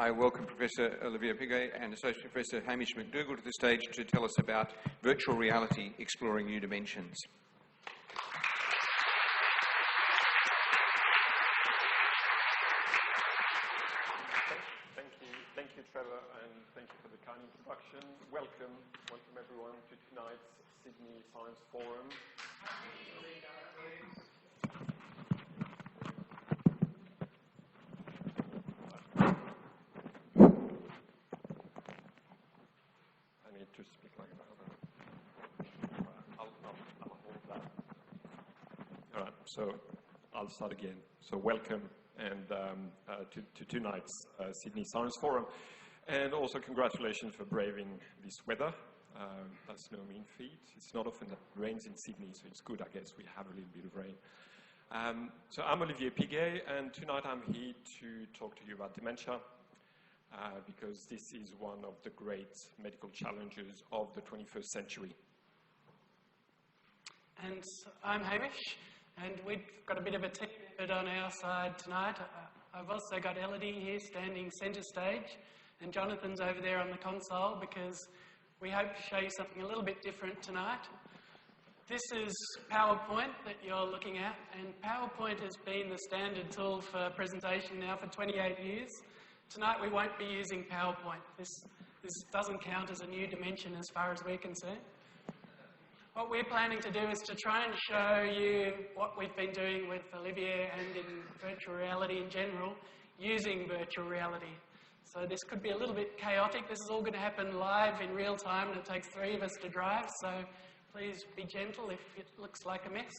I welcome Professor Olivier Piguet and Associate Professor Hamish McDougall to the stage to tell us about virtual reality exploring new dimensions. Thank you, Trevor, and thank you for the kind introduction. Welcome everyone to tonight's Sydney Science Forum. I need to speak like that. I'll hold that. All right, so I'll start again. So welcome and to tonight's Sydney Science Forum. And also congratulations for braving this weather. That's no mean feat. It's not often that it rains in Sydney, so it's good, I guess, we have a little bit of rain. So I'm Olivier Piguet, and tonight I'm here to talk to you about dementia, because this is one of the great medical challenges of the 21st century. And I'm Hamish, and we've got a bit of a team effort on our side tonight. I've also got Elodie here standing centre stage, and Jonathan's over there on the console because we hope to show you something a little bit different tonight. This is PowerPoint that you're looking at, and PowerPoint has been the standard tool for presentation now for 28 years. Tonight we won't be using PowerPoint. This doesn't count as a new dimension as far as we're concerned. What we're planning to do is to try and show you what we've been doing with Olivier and in virtual reality in general, using virtual reality. So this could be a little bit chaotic. This is all going to happen live in real time, and it takes 3 of us to drive, so please be gentle if it looks like a mess.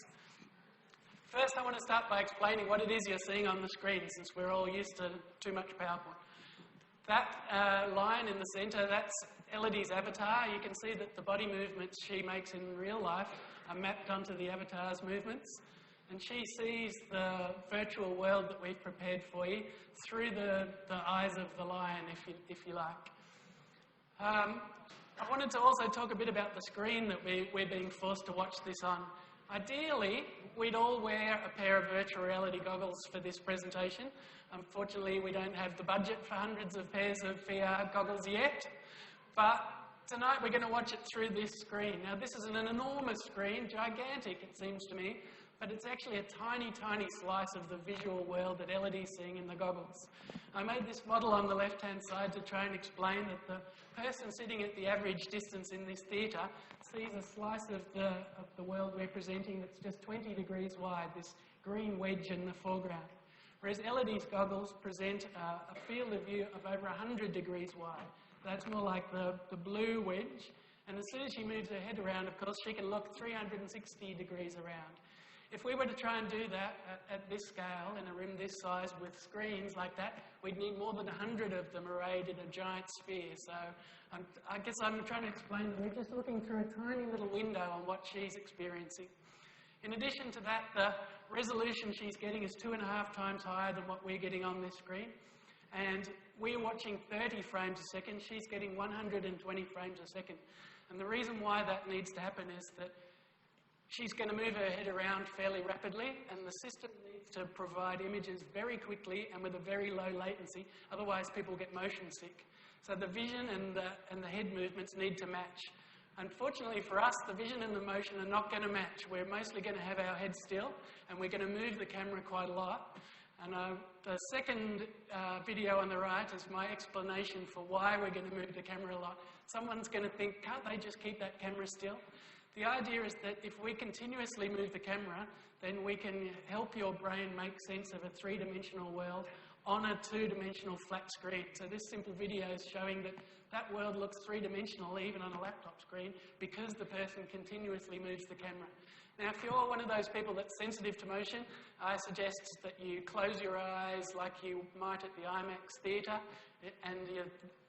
First, I want to start by explaining what it is you're seeing on the screen, since we're all used to too much PowerPoint. That line in the centre, that's Elodie's avatar. You can see that the body movements she makes in real life are mapped onto the avatar's movements. And she sees the virtual world that we've prepared for you through the eyes of the lion, if you like. I wanted to also talk a bit about the screen that we're being forced to watch this on. Ideally, we'd all wear a pair of virtual reality goggles for this presentation. Unfortunately, we don't have the budget for hundreds of pairs of VR goggles yet. But tonight we're going to watch it through this screen. Now, this is an enormous screen, gigantic it seems to me, but it's actually a tiny, tiny slice of the visual world that Elodie's seeing in the goggles. I made this model on the left-hand side to try and explain that the person sitting at the average distance in this theatre sees a slice of the world we're presenting that's just 20 degrees wide, this green wedge in the foreground. Whereas Elodie's goggles present a field of view of over 100 degrees wide. That's more like the blue wedge. And as soon as she moves her head around, of course, she can look 360 degrees around. If we were to try and do that at this scale, in a room this size with screens like that, we'd need more than 100 of them arrayed in a giant sphere. So I guess I'm trying to explain that we're just looking through a tiny little window on what she's experiencing. In addition to that, the resolution she's getting is 2.5 times higher than what we're getting on this screen. And we're watching 30 frames a second, she's getting 120 frames a second. And the reason why that needs to happen is that she's going to move her head around fairly rapidly, and the system needs to provide images very quickly and with a very low latency, otherwise people get motion sick. So the vision and the head movements need to match. Unfortunately for us, the vision and the motion are not going to match. We're mostly going to have our head still, and we're going to move the camera quite a lot. And the second video on the right is my explanation for why we're going to move the camera a lot. Someone's going to think, can't they just keep that camera still? The idea is that if we continuously move the camera, then we can help your brain make sense of a 3-dimensional world on a 2-dimensional flat screen. So this simple video is showing that that world looks 3-dimensional even on a laptop screen because the person continuously moves the camera. Now, if you're one of those people that's sensitive to motion, I suggest that you close your eyes like you might at the IMAX theatre, and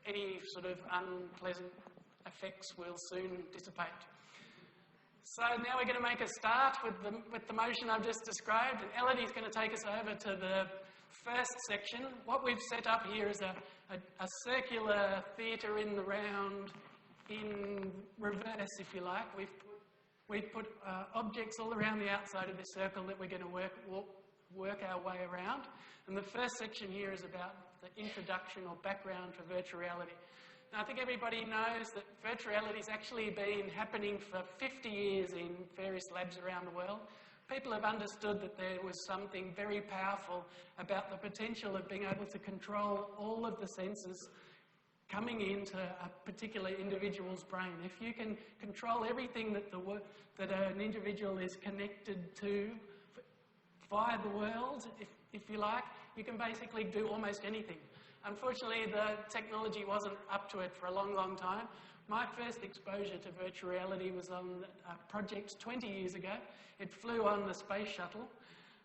any sort of unpleasant effects will soon dissipate. So now we're going to make a start with the motion I've just described, and Elodie's going to take us over to the first section. What we've set up here is a circular theatre in the round in reverse, if you like. We've put objects all around the outside of this circle that we're going to work our way around. And the first section here is about the introduction or background for virtual reality. Now, I think everybody knows that virtual reality has actually been happening for 50 years in various labs around the world. People have understood that there was something very powerful about the potential of being able to control all of the senses coming into a particular individual's brain. If you can control everything that an individual is connected to via the world, if you like, you can basically do almost anything. Unfortunately, the technology wasn't up to it for a long, long time. My first exposure to virtual reality was on a project 20 years ago. It flew on the space shuttle.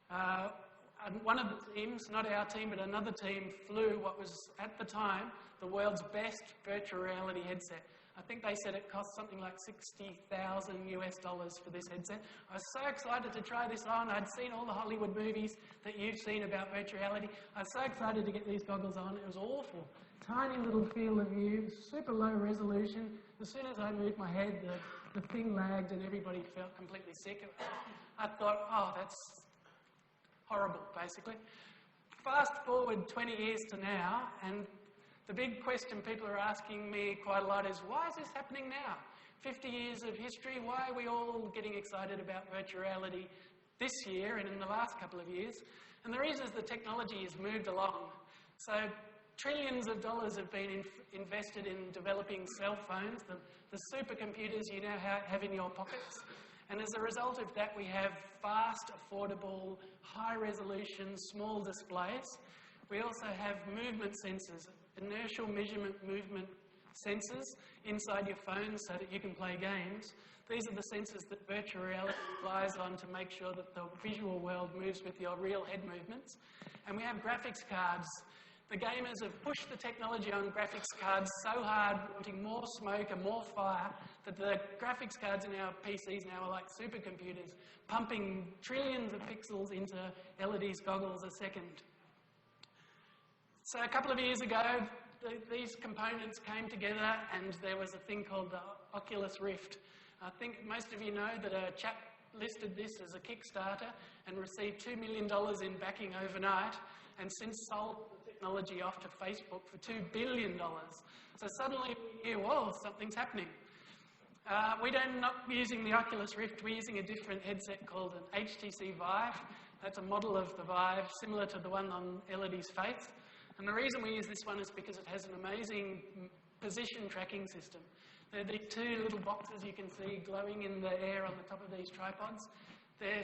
And one of the teams, not our team, but another team, flew what was, at the time, the world's best virtual reality headset. I think they said it cost something like $60,000 for this headset. I was so excited to try this on. I'd seen all the Hollywood movies that you've seen about virtual reality. I was so excited to get these goggles on. It was awful. Tiny little field of view, super low resolution. As soon as I moved my head, the thing lagged and everybody felt completely sick. I thought, oh, that's horrible, basically. Fast forward 20 years to now, and the big question people are asking me quite a lot is, why is this happening now? 50 years of history, why are we all getting excited about virtual reality this year and in the last couple of years? And the reason is the technology has moved along. So trillions of dollars have been invested in developing cell phones, the supercomputers you now have in your pockets. And as a result of that, we have fast, affordable, high-resolution, small displays. We also have movement sensors, inertial measurement movement sensors inside your phone so that you can play games. These are the sensors that virtual reality relies on to make sure that the visual world moves with your real head movements. And we have graphics cards. The gamers have pushed the technology on graphics cards so hard, wanting more smoke and more fire, that the graphics cards in our PCs now are like supercomputers, pumping trillions of pixels into LED's goggles a second. So a couple of years ago, these components came together and there was a thing called the Oculus Rift. I think most of you know that a chap listed this as a Kickstarter and received $2 million in backing overnight, and since sold the technology off to Facebook for $2 billion. So suddenly we hear, whoa, something's happening. We're not using the Oculus Rift, we're using a different headset called an HTC Vive. That's a model of the Vive, similar to the one on LED's face. And the reason we use this one is because it has an amazing position tracking system. There are the two little boxes you can see glowing in the air on the top of these tripods. They're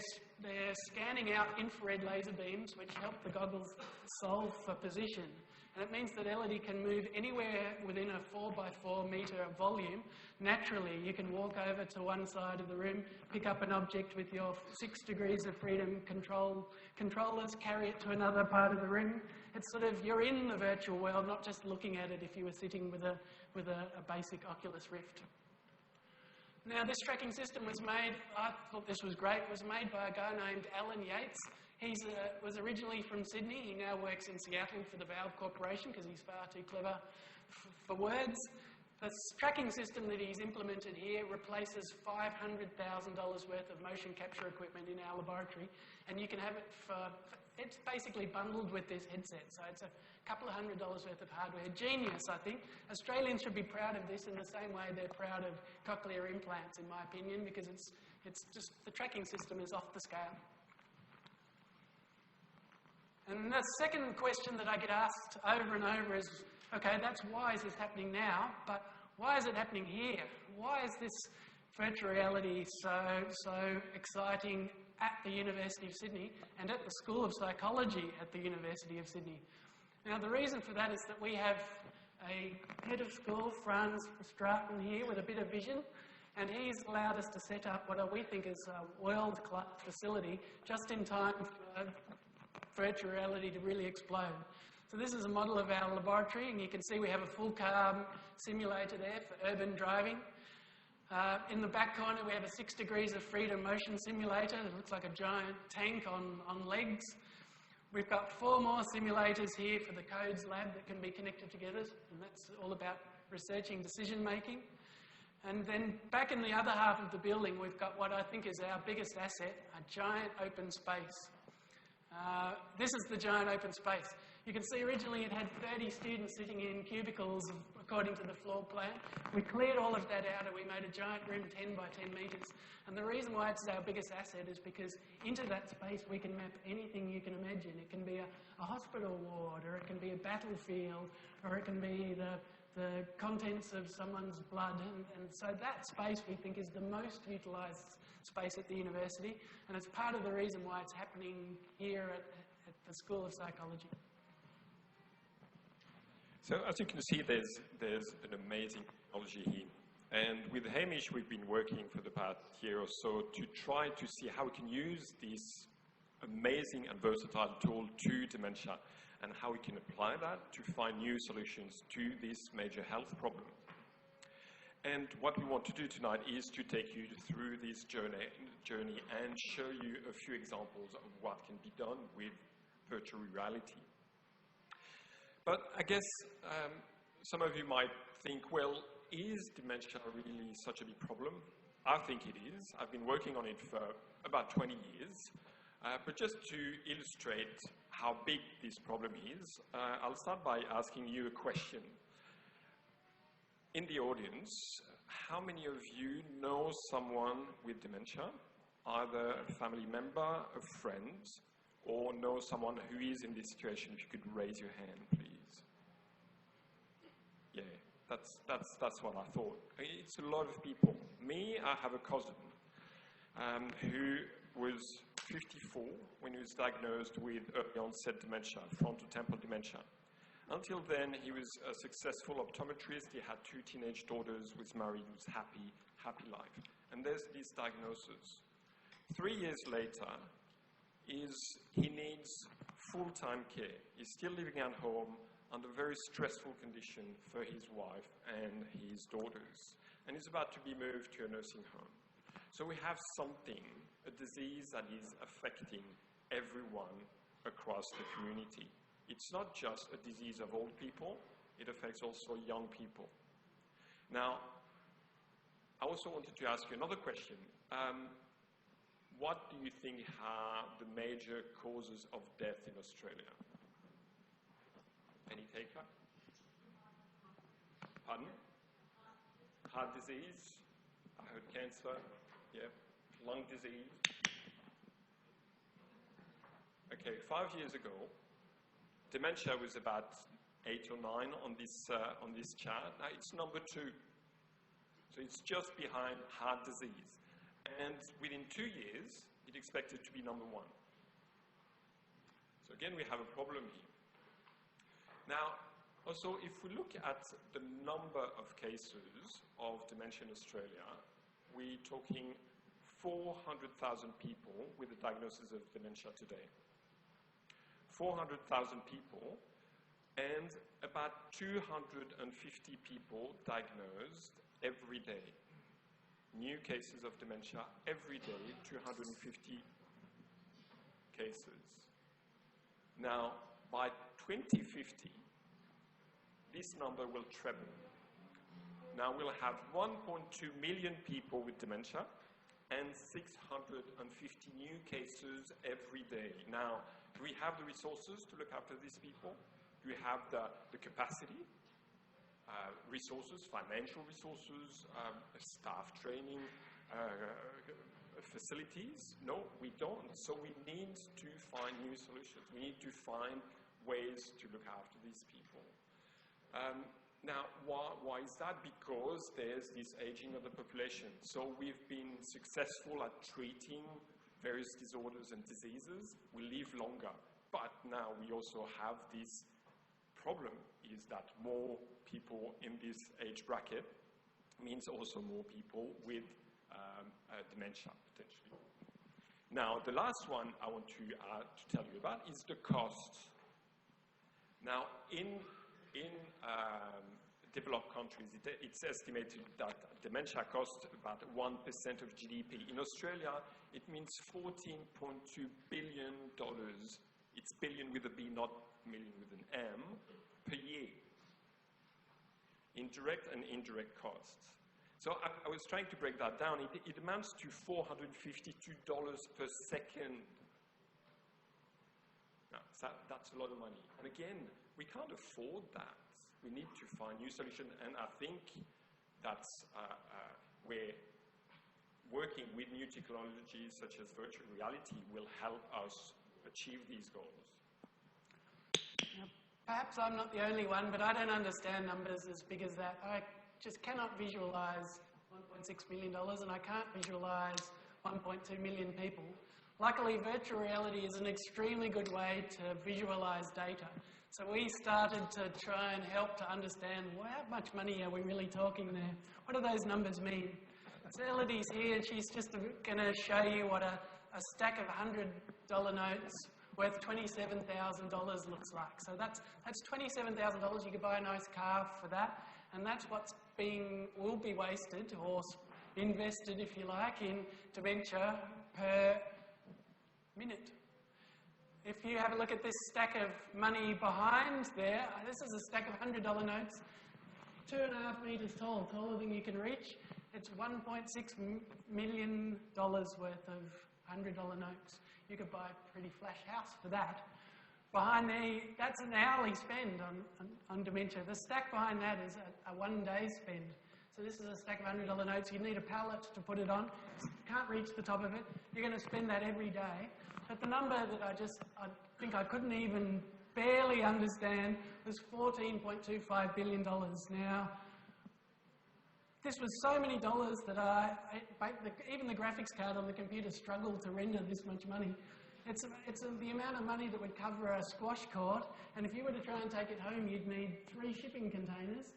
scanning out infrared laser beams which help the goggles solve for position. And it means that LED can move anywhere within a 4x4 metre volume. Naturally, you can walk over to one side of the room, pick up an object with your 6 degrees of freedom controllers, carry it to another part of the room. It's sort of, you're in the virtual world, not just looking at it if you were sitting with a basic Oculus Rift. Now, this tracking system was made, I thought this was great, it was made by a guy named Alan Yates. He was originally from Sydney. He now works in Seattle for the Valve Corporation because he's far too clever for words. The tracking system that he's implemented here replaces $500,000 worth of motion capture equipment in our laboratory, and you can have it it's basically bundled with this headset, so it's a couple of $100 worth of hardware. Genius, I think. Australians should be proud of this in the same way they're proud of cochlear implants, in my opinion, because it's just, the tracking system is off the scale. And the second question that I get asked over and over is, okay, that's why is this happening now, but why is it happening here? Why is this virtual reality so exciting at the University of Sydney and at the School of Psychology at the University of Sydney? Now, the reason for that is that we have a head of school, Franz Stratton, here with a bit of vision, and he's allowed us to set up what we think is a world-class facility just in time for virtual reality to really explode. So this is a model of our laboratory, and you can see we have a full car simulator there for urban driving. In the back corner, we have a 6 degrees of freedom motion simulator. It looks like a giant tank on legs. We've got 4 more simulators here for the codes lab that can be connected together, and that's all about researching decision making. And then back in the other half of the building, we've got what I think is our biggest asset, a giant open space. This is the giant open space. You can see originally it had 30 students sitting in cubicles according to the floor plan. We cleared all of that out and we made a giant room 10 by 10 metres. And the reason why it's our biggest asset is because into that space we can map anything you can imagine. It can be a hospital ward, or it can be a battlefield, or it can be the contents of someone's blood. And so that space we think is the most utilised space at the university, and it's part of the reason why it's happening here at the School of Psychology. So as you can see, there's an amazing technology here. And with Hamish, we've been working for the past year or so to try to see how we can use this amazing and versatile tool to dementia, and how we can apply that to find new solutions to this major health problem. And what we want to do tonight is to take you through this journey and show you a few examples of what can be done with virtual reality. But I guess some of you might think, well, is dementia really such a big problem? I think it is. I've been working on it for about 20 years. But just to illustrate how big this problem is, I'll start by asking you a question. In the audience, how many of you know someone with dementia? Either a family member, a friend, or know someone who is in this situation? If you could raise your hand, please. Yeah, that's what I thought. It's a lot of people. Me, I have a cousin who was 54 when he was diagnosed with early onset dementia, frontotemporal dementia. Until then, he was a successful optometrist. He had 2 teenage daughters, was married, was happy life. And there's this diagnosis. 3 years later, he needs full-time care. He's still living at home under very stressful conditions for his wife and his daughters. And he's about to be moved to a nursing home. So we have something, a disease that is affecting everyone across the community. It's not just a disease of old people, it affects also young people. Now, I also wanted to ask you another question. What do you think are the major causes of death in Australia? Any taker? Pardon? Heart disease? I heard cancer. Yeah. Lung disease. Okay, 5 years ago, dementia was about 8 or 9 on this chart. Now it's number 2. So it's just behind heart disease. And within 2 years, it's expected to be number 1. So again, we have a problem here. Now, also, if we look at the number of cases of dementia in Australia, we're talking 400,000 people with a diagnosis of dementia today. 400,000 people, and about 250 people diagnosed every day. New cases of dementia every day, 250 cases. Now, by 2050, this number will treble. Now we'll have 1.2 million people with dementia and 650 new cases every day. Now, do we have the resources to look after these people? Do we have the capacity? Resources, financial resources, staff training, facilities? No, we don't. So we need to find new solutions. We need to find ways to look after these people. Now, why is that? Because there's this aging of the population. So we've been successful at treating various disorders and diseases. We live longer. But now we also have this problem, is that more people in this age bracket means also more people with dementia, potentially. Now, the last one I want to tell you about is the cost. Now, in developed countries, it's estimated that dementia costs about 1% of GDP. In Australia, it means $14.2 billion. It's billion with a B, not million with an M, per year. In direct and indirect costs. So I was trying to break that down. It amounts to $452 per second. Now, That's a lot of money. And again, we can't afford that. We need to find new solutions, and I think that's where working with new technologies such as virtual reality will help us achieve these goals. Now, perhaps I'm not the only one, but I don't understand numbers as big as that. I just cannot visualise $1.6 million, and I can't visualise 1.2 million people. Luckily, virtual reality is an extremely good way to visualise data. So we started to try and help to understand, well, how much money are we really talking there? What do those numbers mean? So Elodie's here, and she's just going to show you what a stack of $100 notes worth $27,000 looks like. So that's $27,000. You could buy a nice car for that, and that's what's will be wasted or invested, if you like, in dementia per minute. If you have a look at this stack of money behind there, this is a stack of $100 notes, 2.5 metres tall, taller than you can reach. It's $1.6 million worth of $100 notes. You could buy a pretty flash house for that. Behind there, that's an hourly spend on dementia. The stack behind that is a one-day spend. So this is a stack of $100 notes. You need a pallet to put it on. You can't reach the top of it. You're going to spend that every day. But the number that I think I couldn't even barely understand was $14.25 billion. Now, this was so many dollars that even the graphics card on the computer struggled to render this much money. It's the amount of money that would cover a squash court, and if you were to try and take it home, you'd need 3 shipping containers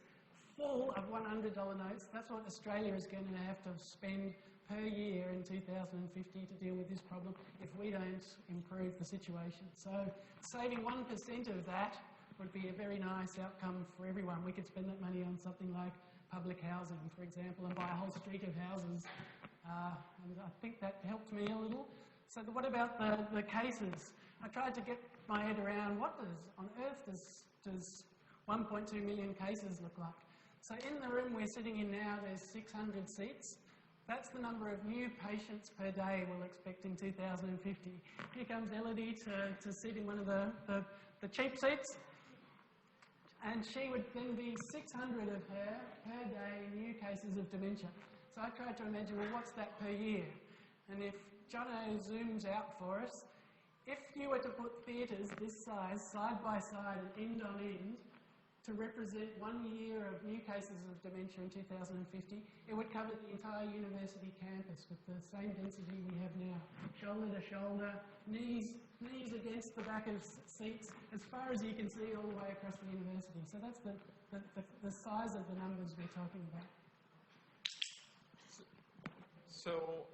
full of $100 notes. That's what Australia is going to have to spend per year in 2050 to deal with this problem if we don't improve the situation. So saving 1% of that would be a very nice outcome for everyone. We could spend that money on something like public housing, for example, and buy a whole street of houses. And I think that helped me a little. So what about the cases? I tried to get my head around what on earth does 1.2 million cases look like? So in the room we're sitting in now, there's 600 seats. That's the number of new patients per day we'll expect in 2050. Here comes Elodie to sit in one of the cheap seats. And she would then be 600 of her per day new cases of dementia. So I tried to imagine, well, what's that per year? And if Jono zooms out for us, if you were to put theatres this size, side by side and end on end, to represent 1 year of new cases of dementia in 2050, it would cover the entire university campus with the same density we have now. Shoulder to shoulder, knees against the back of seats, as far as you can see all the way across the university. So that's the size of the numbers we're talking about. So,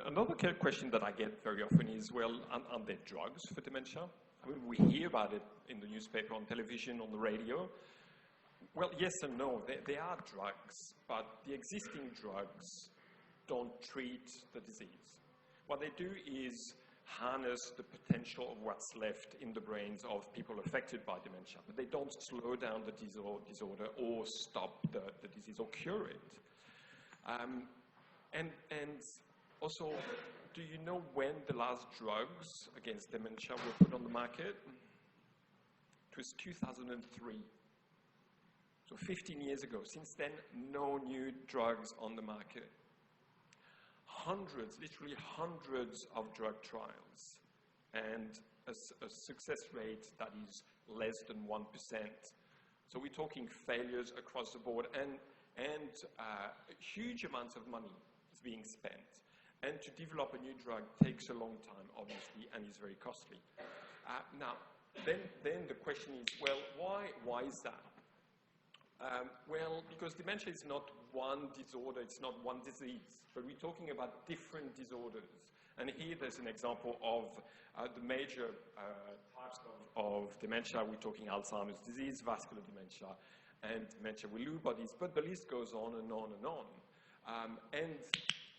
another question that I get very often is, well, are there drugs for dementia? I mean, we hear about it in the newspaper, on television, on the radio. Well, yes and no. There are drugs, but the existing drugs don't treat the disease. What they do is harness the potential of what's left in the brains of people affected by dementia, but they don't slow down the disorder or stop the disease or cure it. And also, do you know when the last drugs against dementia were put on the market? It was 2003. So 15 years ago. Since then, no new drugs on the market. Literally hundreds of drug trials, and a success rate that is less than 1%. So we're talking failures across the board, and huge amounts of money is being spent. And to develop a new drug takes a long time, obviously, and is very costly. Now, then the question is, well, why is that? Well, because dementia is not one disorder, it's not one disease, but we're talking about different disorders. And here there's an example of the major types of dementia. We're talking Alzheimer's disease, vascular dementia, and dementia with Lewy bodies, but the list goes on and on and on. And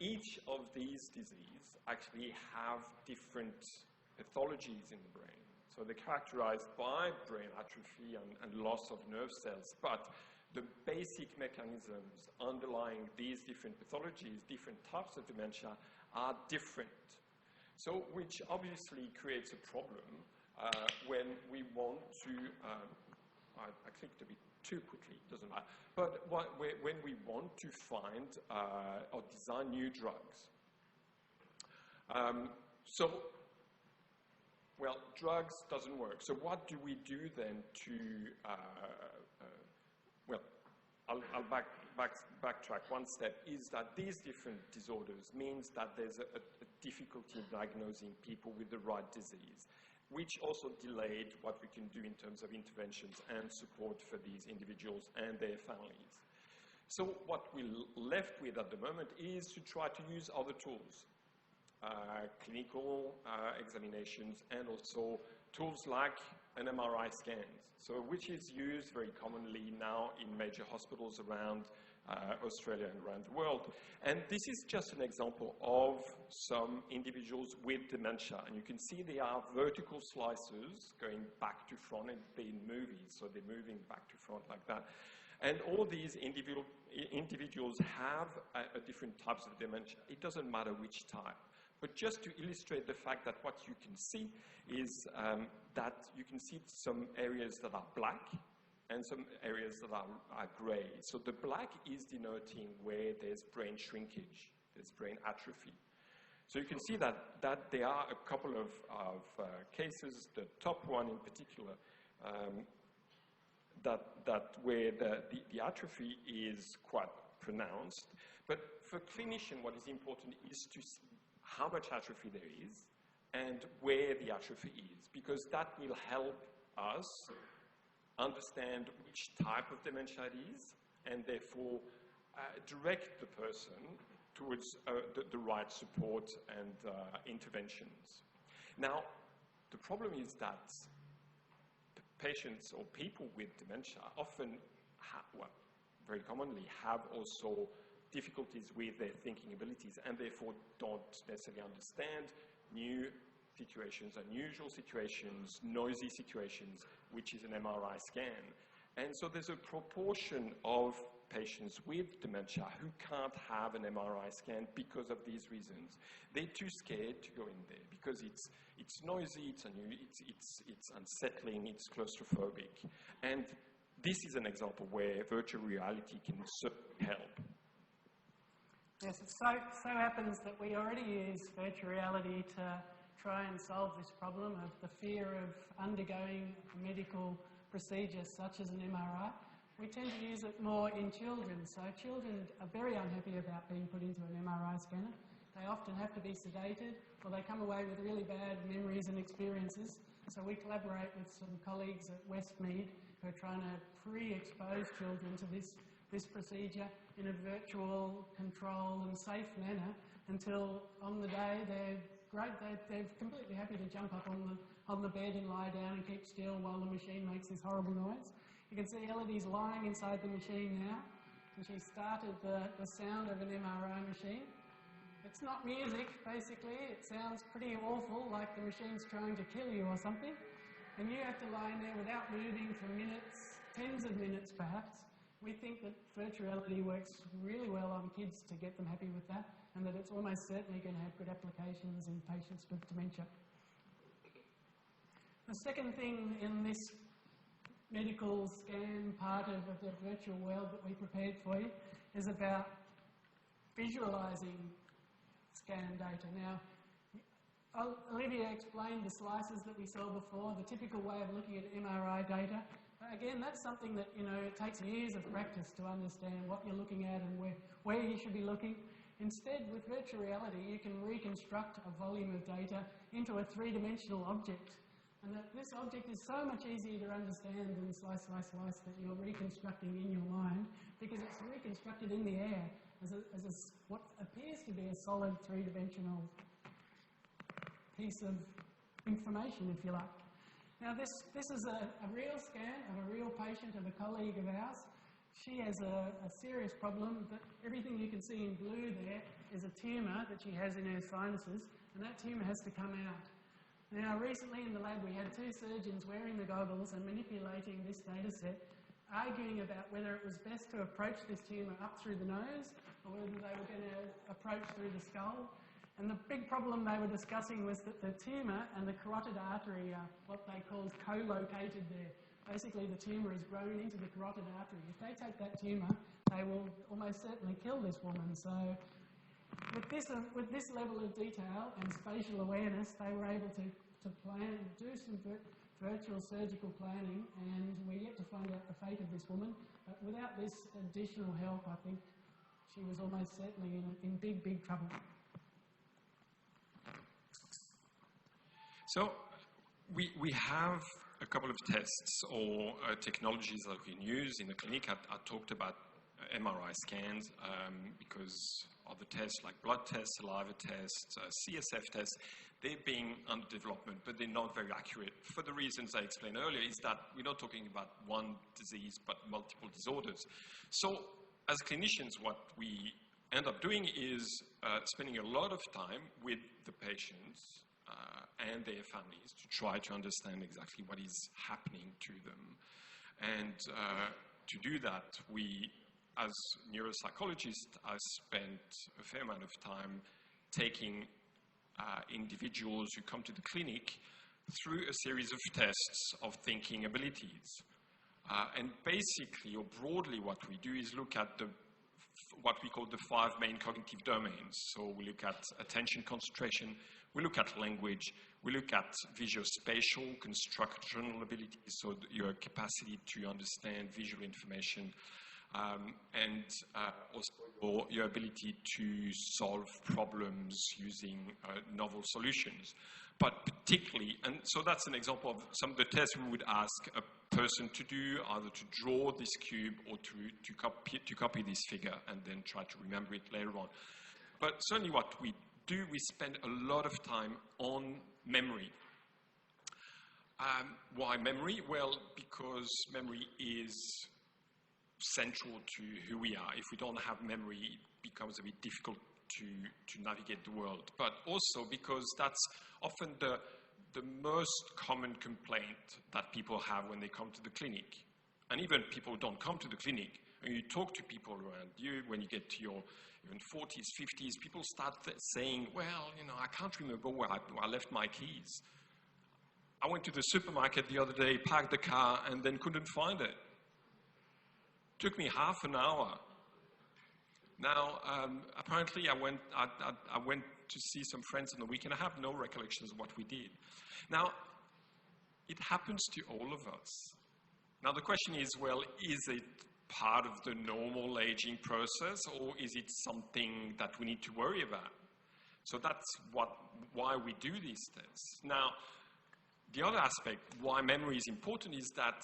each of these diseases actually have different pathologies in the brain. So they're characterized by brain atrophy and loss of nerve cells, but the basic mechanisms underlying these different pathologies, different types of dementia, are different. So, which obviously creates a problem when we want to, I clicked a bit too quickly, doesn't matter, but when we want to find or design new drugs. Well, drugs doesn't work. So what do we do then to, well, I'll backtrack one step, is that these different disorders means that there's a difficulty in diagnosing people with the right disease, which also delayed what we can do in terms of interventions and support for these individuals and their families. So what we're left with at the moment is to try to use other tools. Clinical examinations and also tools like an MRI scan, so which is used very commonly now in major hospitals around Australia and around the world. And this is just an example of some individuals with dementia. And you can see they are vertical slices going back to front and being moving, so they're moving back to front like that. And all these individuals have a different types of dementia. It doesn't matter which type. But just to illustrate the fact that what you can see is that you can see some areas that are black and some areas that are gray. So the black is denoting where there's brain shrinkage, there's brain atrophy. So you can see that there are a couple of cases, the top one in particular, that where the atrophy is quite pronounced. But for clinician, what is important is to see how much atrophy there is and where the atrophy is, because that will help us understand which type of dementia it is and therefore direct the person towards the right support and interventions. Now, the problem is that patients or people with dementia often, very commonly, have also difficulties with their thinking abilities and therefore don't necessarily understand new situations, unusual situations, noisy situations, which is an MRI scan. And so there's a proportion of patients with dementia who can't have an MRI scan because of these reasons. They're too scared to go in there because it's noisy, it's unsettling, it's claustrophobic. And this is an example where virtual reality can certainly help. Yes, it so happens that we already use virtual reality to try and solve this problem of the fear of undergoing a medical procedure such as an MRI. We tend to use it more in children. So children are very unhappy about being put into an MRI scanner. They often have to be sedated or they come away with really bad memories and experiences. So we collaborate with some colleagues at Westmead who are trying to pre-expose children to this procedure in a virtual, controlled and safe manner until on the day they're great, they're completely happy to jump up on the bed and lie down and keep still while the machine makes this horrible noise. You can see Elodie's lying inside the machine now, and she started the sound of an MRI machine. It's not music, basically. It sounds pretty awful, like the machine's trying to kill you or something. And you have to lie in there without moving for minutes, tens of minutes perhaps. We think that virtual reality works really well on kids to get them happy with that, and that it's almost certainly going to have good applications in patients with dementia. The second thing in this medical scan part of the virtual world that we prepared for you is about visualising scan data. Now, Olivia explained the slices that we saw before, the typical way of looking at MRI data. Again, that's something that, it takes years of practice to understand what you're looking at and where you should be looking. Instead, with virtual reality, you can reconstruct a volume of data into a three-dimensional object. And this object is so much easier to understand than slice that you're reconstructing in your mind, because it's reconstructed in the air as what appears to be a solid three-dimensional piece of information, if you like. Now, this is a real scan of a real patient of a colleague of ours. She has a serious problem, but everything you can see in blue there is a tumour that she has in her sinuses, and that tumour has to come out. Now, recently in the lab, we had two surgeons wearing the goggles and manipulating this data set, arguing about whether it was best to approach this tumour up through the nose or whether they were going to approach through the skull. And the big problem they were discussing was that the tumour and the carotid artery are what they called co-located there. Basically, the tumour is grown into the carotid artery. If they take that tumour, they will almost certainly kill this woman. So with this level of detail and spatial awareness, they were able to plan, do some virtual surgical planning, and we're yet to find out the fate of this woman. But without this additional help, I think she was almost certainly in big, big trouble. So we have a couple of tests or technologies that we can use in the clinic. I talked about MRI scans because other tests like blood tests, saliva tests, CSF tests, they're being under development, but they're not very accurate. For the reasons I explained earlier, is that we're not talking about one disease, but multiple disorders. So as clinicians, what we end up doing is spending a lot of time with the patients and their families to try to understand exactly what is happening to them. And to do that, we, as neuropsychologists, I spent a fair amount of time taking individuals who come to the clinic through a series of tests of thinking abilities. And basically, or broadly, what we do is look at what we call the 5 main cognitive domains. So we look at attention concentration, we look at language, we look at visuospatial, constructional abilities, so your capacity to understand visual information, and also your ability to solve problems using novel solutions. But particularly, and so that's an example of some of the tests we would ask a person to do, either to draw this cube or to copy this figure and then try to remember it later on. But certainly what we do, we spend a lot of time on memory. Why memory? Well, because memory is central to who we are. If we don't have memory, it becomes a bit difficult to navigate the world. But also because that's often the most common complaint that people have when they come to the clinic. And even people who don't come to the clinic, when you talk to people around you, when you get to your even 40s, 50s, people start saying, well, you know, I can't remember where I left my keys. I went to the supermarket the other day, parked the car, and then couldn't find it. Took me half an hour. Now, apparently I went to see some friends on the weekend. I have no recollections of what we did. Now, it happens to all of us. Now, the question is, well, is it part of the normal aging process, or is it something that we need to worry about? So that's why we do these tests. Now, the other aspect why memory is important is that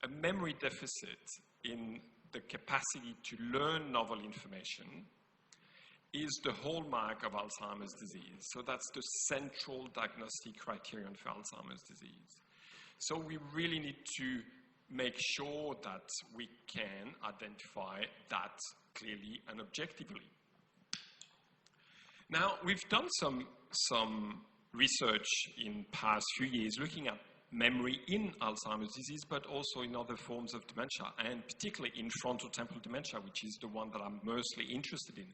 a memory deficit in the capacity to learn novel information is the hallmark of Alzheimer's disease. So that's the central diagnostic criterion for Alzheimer's disease. So we really need to make sure that we can identify that clearly and objectively. Now, we've done some research in past few years looking at memory in Alzheimer's disease, but also in other forms of dementia, and particularly in frontotemporal dementia, which is the one that I'm mostly interested in.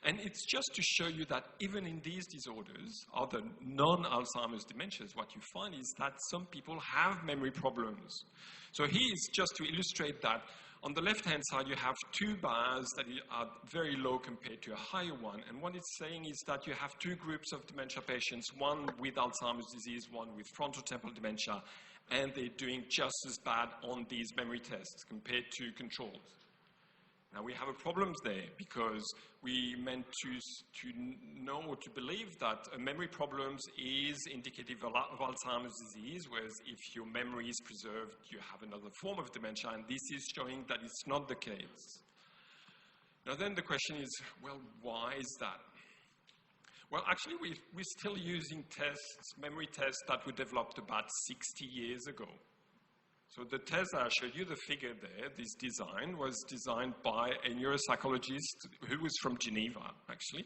And it's just to show you that even in these disorders, other non-Alzheimer's dementias, what you find is that some people have memory problems. So here is just to illustrate that. On the left-hand side, you have 2 bars that are very low compared to a higher one. And what it's saying is that you have 2 groups of dementia patients, one with Alzheimer's disease, one with frontotemporal dementia, and they're doing just as bad on these memory tests compared to controls. Now, we have a problem there because we meant to know or to believe that memory problems is indicative of Alzheimer's disease, whereas if your memory is preserved, you have another form of dementia, and this is showing that it's not the case. Now then the question is, well, why is that? Well, actually, we're still using tests, memory tests that were developed about 60 years ago. So the test I showed you, the figure there, this design, was designed by a neuropsychologist who was from Geneva, actually.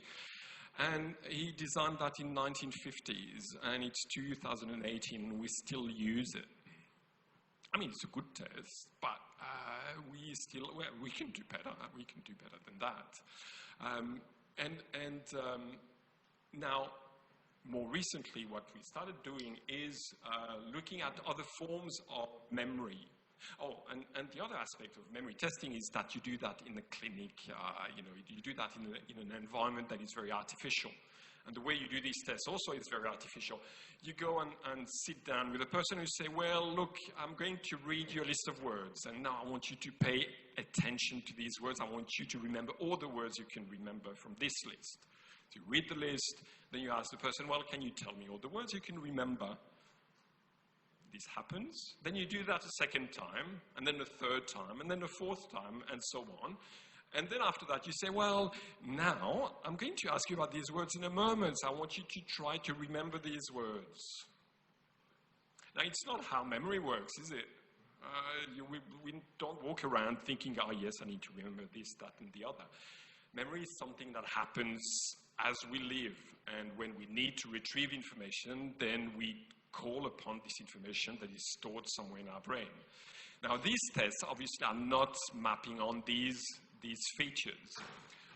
And he designed that in 1950s, and it's 2018, and we still use it. I mean, it's a good test, but we can do better. We can do better than that. Now, more recently, what we started doing is looking at other forms of memory. Oh, and the other aspect of memory testing is that you do that in the clinic. You do that in an environment that is very artificial. And the way you do these tests also is very artificial. You go and sit down with a person who say, well, look, I'm going to read you a list of words, and now I want you to pay attention to these words. I want you to remember all the words you can remember from this list. So you read the list, then you ask the person, well, can you tell me all the words you can remember? This happens. Then you do that a second time, and then a third time, and then a fourth time, and so on. And then after that, you say, well, now I'm going to ask you about these words in a moment. I want you to try to remember these words. Now, it's not how memory works, is it? We don't walk around thinking, oh, yes, I need to remember this, that, and the other. Memory is something that happens as we live. And when we need to retrieve information, then we call upon this information that is stored somewhere in our brain. Now, these tests obviously are not mapping on these features.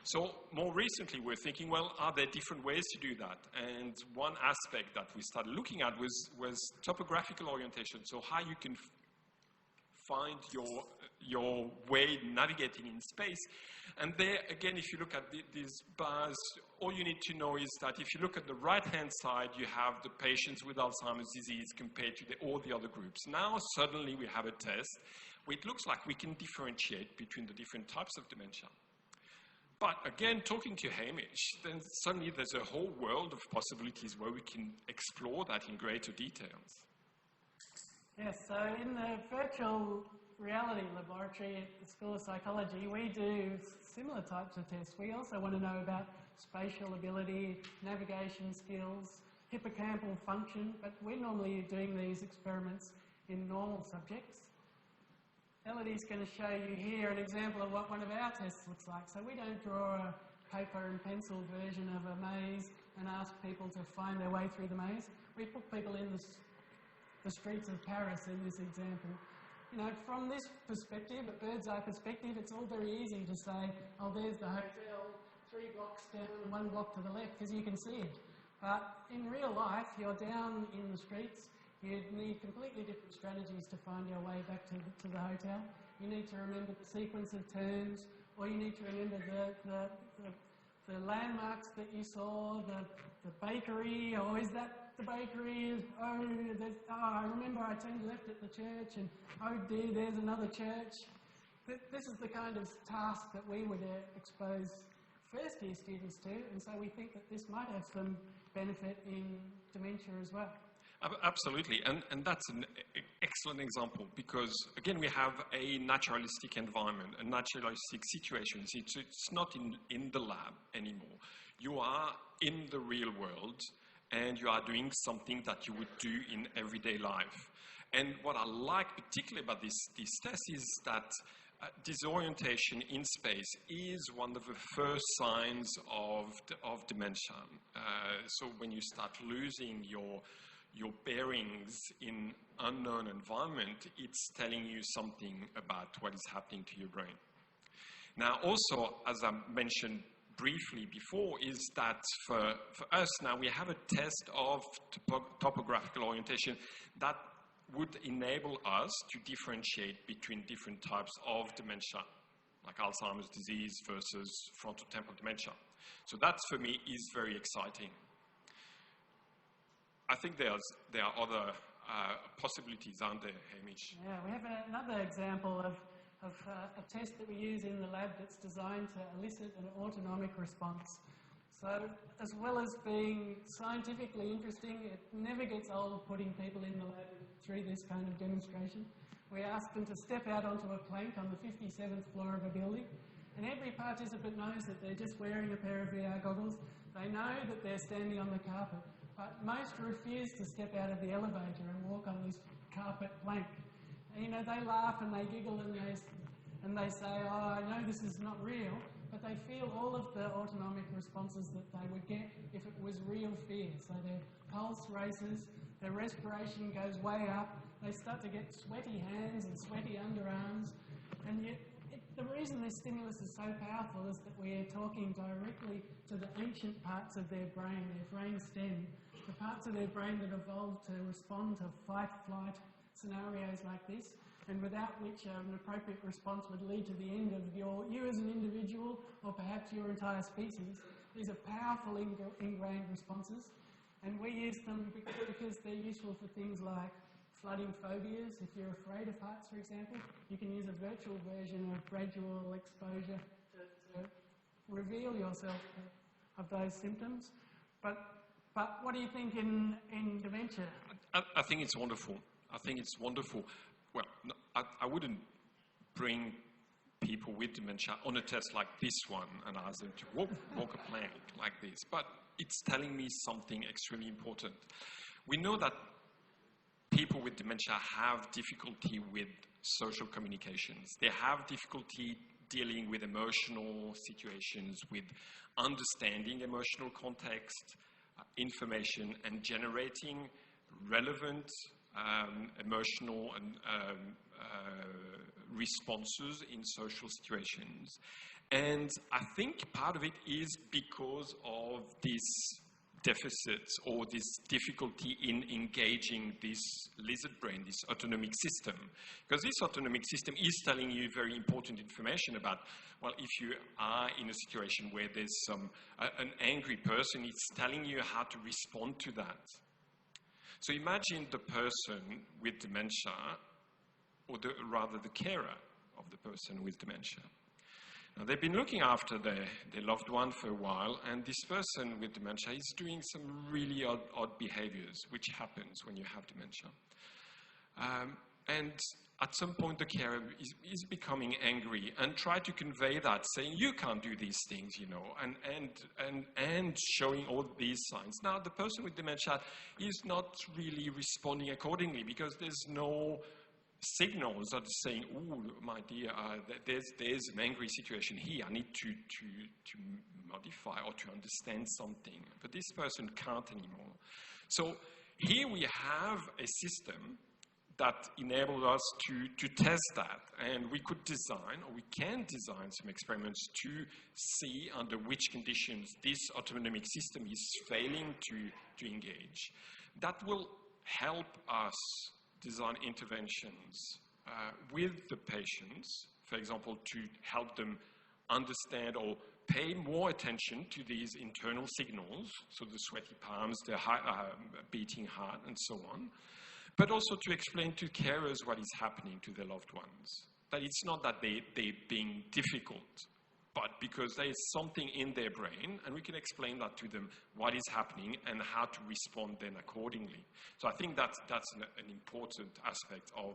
So more recently, we're thinking, well, are there different ways to do that? And one aspect that we started looking at was topographical orientation, so how you can find your way navigating in space. And there, again, if you look at these bars, all you need to know is that if you look at the right-hand side, you have the patients with Alzheimer's disease compared to all the other groups. Now, suddenly, we have a test where it looks like we can differentiate between the different types of dementia. But again, talking to Hamish, then suddenly there's a whole world of possibilities where we can explore that in greater details. Yes, so in the virtual reality laboratory at the School of Psychology, we do similar types of tests. We also want to know about spatial ability, navigation skills, hippocampal function, but we're normally doing these experiments in normal subjects. Elodie's going to show you here an example of what one of our tests looks like. So we don't draw a paper and pencil version of a maze and ask people to find their way through the maze. We put people in the streets of Paris in this example. You know, from this perspective, a bird's eye perspective, it's all very easy to say, oh, there's the hotel, 3 blocks down and 1 block to the left, because you can see it. But in real life, you're down in the streets. You need completely different strategies to find your way back to the hotel. You need to remember the sequence of turns, or you need to remember the landmarks that you saw, the bakery, or is that the bakery? I remember I turned left at the church, and oh dear, there's another church. This is the kind of task that we would expose first-year students to, and so we think that this might have some benefit in dementia as well. Absolutely, and that's an excellent example because, again, we have a naturalistic environment, a naturalistic situation. It's not in the lab anymore. You are in the real world and you are doing something that you would do in everyday life. And what I like particularly about this test is that disorientation in space is one of the first signs of dementia. So when you start losing your bearings in unknown environment, it's telling you something about what is happening to your brain. Now, also, as I mentioned briefly before, is that for us now, we have a test of topographical orientation that would enable us to differentiate between different types of dementia, like Alzheimer's disease versus frontotemporal dementia. So that, for me, is very exciting. I think there are other possibilities, aren't there, Hamish? Yeah, we have another example of a test that we use in the lab that's designed to elicit an autonomic response. So, as well as being scientifically interesting, it never gets old putting people in the lab through this kind of demonstration. We ask them to step out onto a plank on the 57th floor of a building, and every participant knows that they're just wearing a pair of VR goggles. They know that they're standing on the carpet. But most refuse to step out of the elevator and walk on this carpet plank. And, you know, they laugh and they giggle and they say, oh, I know this is not real, but they feel all of the autonomic responses that they would get if it was real fear. So their pulse races, their respiration goes way up, they start to get sweaty hands and sweaty underarms, and yet the reason this stimulus is so powerful is that we are talking directly to the ancient parts of their brain stem, the parts of their brain that evolved to respond to fight-flight scenarios like this, and without which an appropriate response would lead to the end of you as an individual, or perhaps your entire species. These are powerful ingrained responses, and we use them because they're useful for things like flooding phobias. If you're afraid of heights, for example, you can use a virtual version of gradual exposure to reveal yourself of those symptoms. But what do you think in dementia? I think it's wonderful. I think it's wonderful. Well, no, I wouldn't bring people with dementia on a test like this one and ask them to walk a plank like this, but it's telling me something extremely important. We know that people with dementia have difficulty with social communications. They have difficulty dealing with emotional situations, with understanding emotional context, information, and generating relevant emotional and responses in social situations. And I think part of it is because of this deficits or this difficulty in engaging this lizard brain, this autonomic system. Because this autonomic system is telling you very important information about, well, if you are in a situation where there's an angry person, it's telling you how to respond to that. So imagine the person with dementia, or rather the carer of the person with dementia. Now, they've been looking after their loved one for a while, and this person with dementia is doing some really odd behaviors, which happens when you have dementia. And at some point, the carer is becoming angry and try to convey that, saying, you can't do these things, you know, and showing all these signs. Now, the person with dementia is not really responding accordingly because there's no signals that are saying, oh, my dear, there's an angry situation here. I need to modify or to understand something. But this person can't anymore. So here we have a system that enabled us to test that. And we could design, or we can design some experiments to see under which conditions this autonomic system is failing to engage. That will help us design interventions with the patients, for example, to help them understand or pay more attention to these internal signals, so the sweaty palms, the beating heart, and so on, but also to explain to carers what is happening to their loved ones. That it's not that they're being difficult, but because there is something in their brain, and we can explain that to them, what is happening and how to respond then accordingly. So I think that's an important aspect of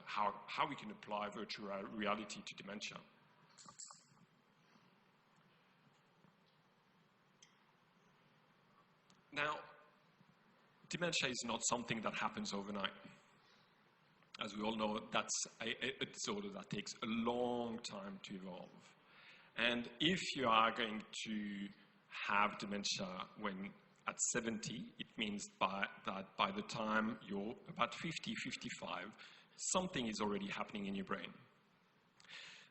how we can apply virtual reality to dementia. Now, dementia is not something that happens overnight. As we all know, that's a disorder that takes a long time to evolve. And if you are going to have dementia when at 70, it means that by the time you're about 50, 55, something is already happening in your brain.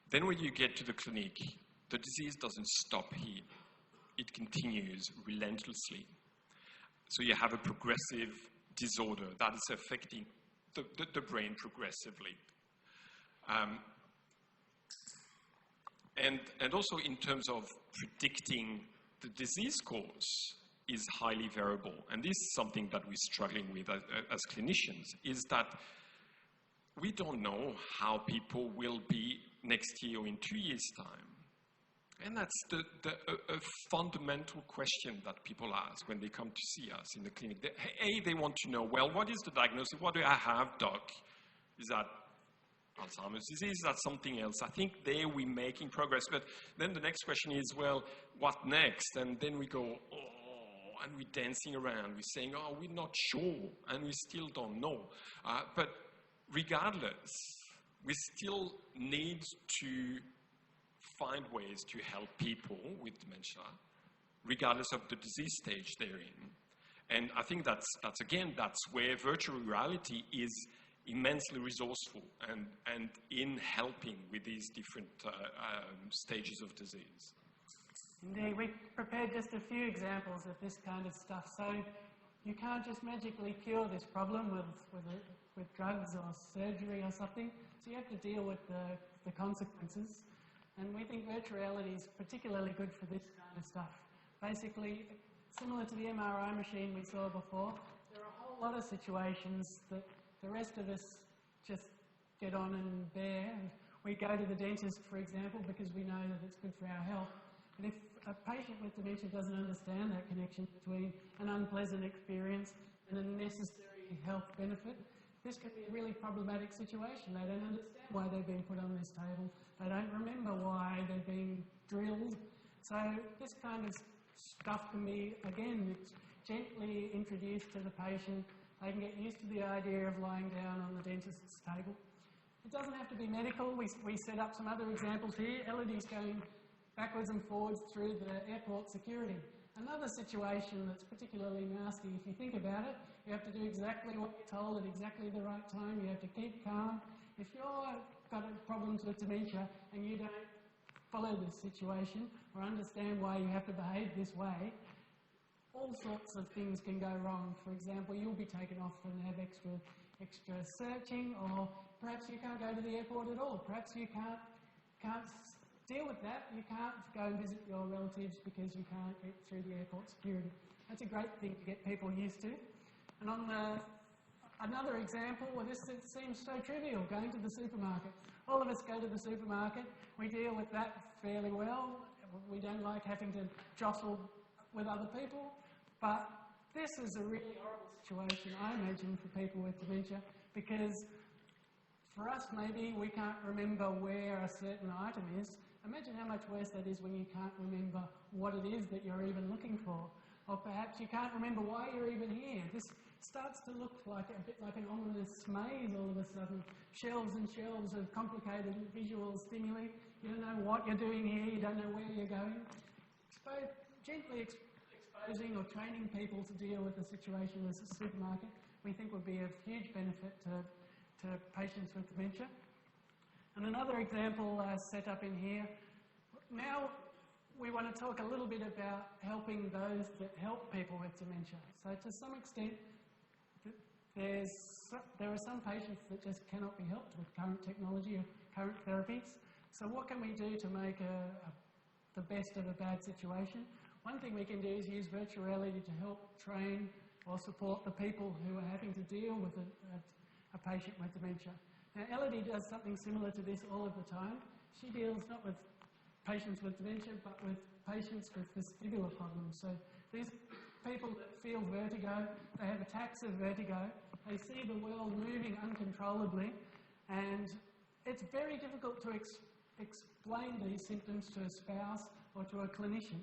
Then when you get to the clinic, the disease doesn't stop here. It continues relentlessly. So you have a progressive disorder that is affecting the brain progressively. And also in terms of predicting the disease course is highly variable. And this is something that we're struggling with as clinicians, is that we don't know how people will be next year or in 2 years' time. And that's a fundamental question that people ask when they come to see us in the clinic. They want to know, well, what is the diagnosis? What do I have, doc? Is that Alzheimer's disease? Is that something else? I think there we're making progress. But then the next question is, well, what next? And then we go, oh, and we're dancing around. We're saying, oh, we're not sure, and we still don't know. But regardless, we still need to find ways to help people with dementia, regardless of the disease stage they're in. And I think that's where virtual reality is immensely resourceful and in helping with these different stages of disease. Indeed, we prepared just a few examples of this kind of stuff. So you can't just magically cure this problem with drugs or surgery or something. So you have to deal with the consequences. And we think virtual reality is particularly good for this kind of stuff. Basically, similar to the MRI machine we saw before, there are a whole lot of situations that the rest of us just get on and bear. And we go to the dentist, for example, because we know that it's good for our health. And if a patient with dementia doesn't understand that connection between an unpleasant experience and a necessary health benefit, this can be a really problematic situation. They don't understand why they've been put on this table. They don't remember why they're being drilled. So this kind of stuff can be, again, it's gently introduced to the patient. They can get used to the idea of lying down on the dentist's table. It doesn't have to be medical. We set up some other examples here. Elodie's going backwards and forwards through the airport security. Another situation that's particularly nasty, if you think about it, you have to do exactly what you're told at exactly the right time. You have to keep calm. If you've got problems with dementia and you don't follow this situation or understand why you have to behave this way, all sorts of things can go wrong. For example, you'll be taken off and have extra searching, or perhaps you can't go to the airport at all. Perhaps you can't deal with that. You can't go and visit your relatives because you can't get through the airport security. That's a great thing to get people used to. And on another example, well, this seems so trivial, going to the supermarket. All of us go to the supermarket. We deal with that fairly well. We don't like having to jostle with other people. But this is a really horrible situation, I imagine, for people with dementia, because for us, maybe we can't remember where a certain item is. Imagine how much worse that is when you can't remember what it is that you're even looking for. Or perhaps you can't remember why you're even here. This starts to look like a bit like an ominous maze all of a sudden. Shelves and shelves of complicated visual stimuli. You don't know what you're doing here, you don't know where you're going. Gently exposing or training people to deal with the situation as a supermarket, we think would be of huge benefit to patients with dementia. And another example set up in here. Now we want to talk a little bit about helping those that help people with dementia. So to some extent, there are some patients that just cannot be helped with current technology or current therapies. So what can we do to make the best of a bad situation? One thing we can do is use virtual reality to help train or support the people who are having to deal with a patient with dementia. Now, Elodie does something similar to this all of the time. She deals not with patients with dementia, but with patients with vestibular problems. So these people that feel vertigo, they have attacks of vertigo, they see the world moving uncontrollably, and it's very difficult to explain these symptoms to a spouse or to a clinician.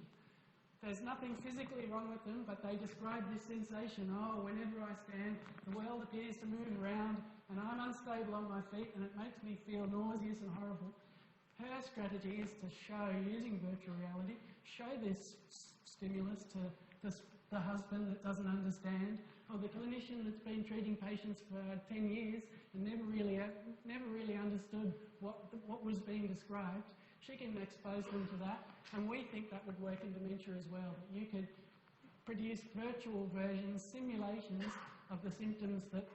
There's nothing physically wrong with them, but they describe this sensation, oh, whenever I stand, the world appears to move around, and I'm unstable on my feet, and it makes me feel nauseous and horrible. Her strategy is to show, using virtual reality, show this stimulus to the husband that doesn't understand, or the clinician that's been treating patients for 10 years and never really understood what was being described. She can expose them to that, and we think that would work in dementia as well. You could produce virtual versions, simulations of the symptoms that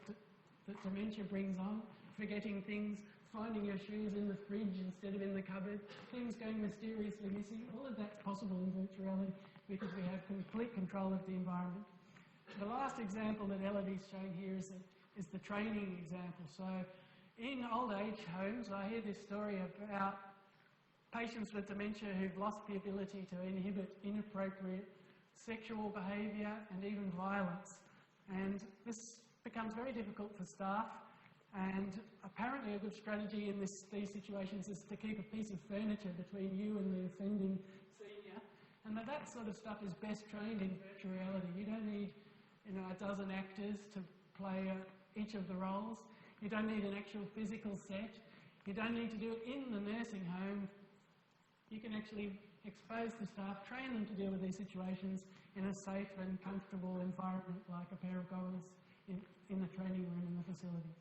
dementia brings on, forgetting things, finding your shoes in the fridge instead of in the cupboard, things going mysteriously missing. All of that's possible in virtual reality because we have complete control of the environment. The last example that Elodie's showing here is the training example. So in old age homes, I hear this story about patients with dementia who've lost the ability to inhibit inappropriate sexual behaviour and even violence. And this becomes very difficult for staff, and apparently a good strategy in these situations is to keep a piece of furniture between you and the offending senior, and that sort of stuff is best trained in virtual reality. You don't need a dozen actors to play each of the roles. You don't need an actual physical set. You don't need to do it in the nursing home. You can actually expose the staff, train them to deal with these situations in a safe and comfortable environment like a pair of goggles in the training room in the facility.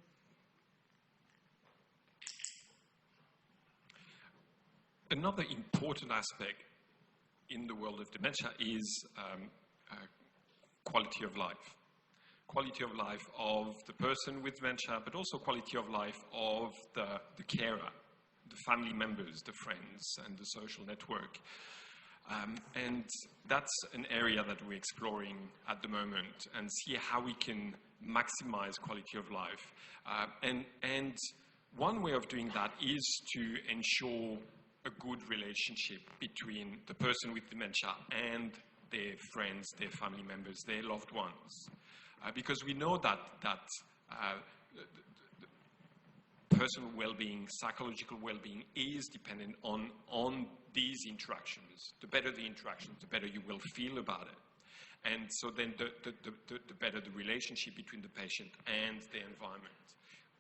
Another important aspect in the world of dementia is quality of life. Quality of life of the person with dementia, but also quality of life of the carer, the family members, the friends, and the social network. And that's an area that we're exploring at the moment and see how we can maximize quality of life. And one way of doing that is to ensure a good relationship between the person with dementia and their friends, their family members, their loved ones. Because we know that personal well-being, psychological well-being is dependent on these interactions. The better the interactions, the better you will feel about it. And so then the better the relationship between the patient and the environment,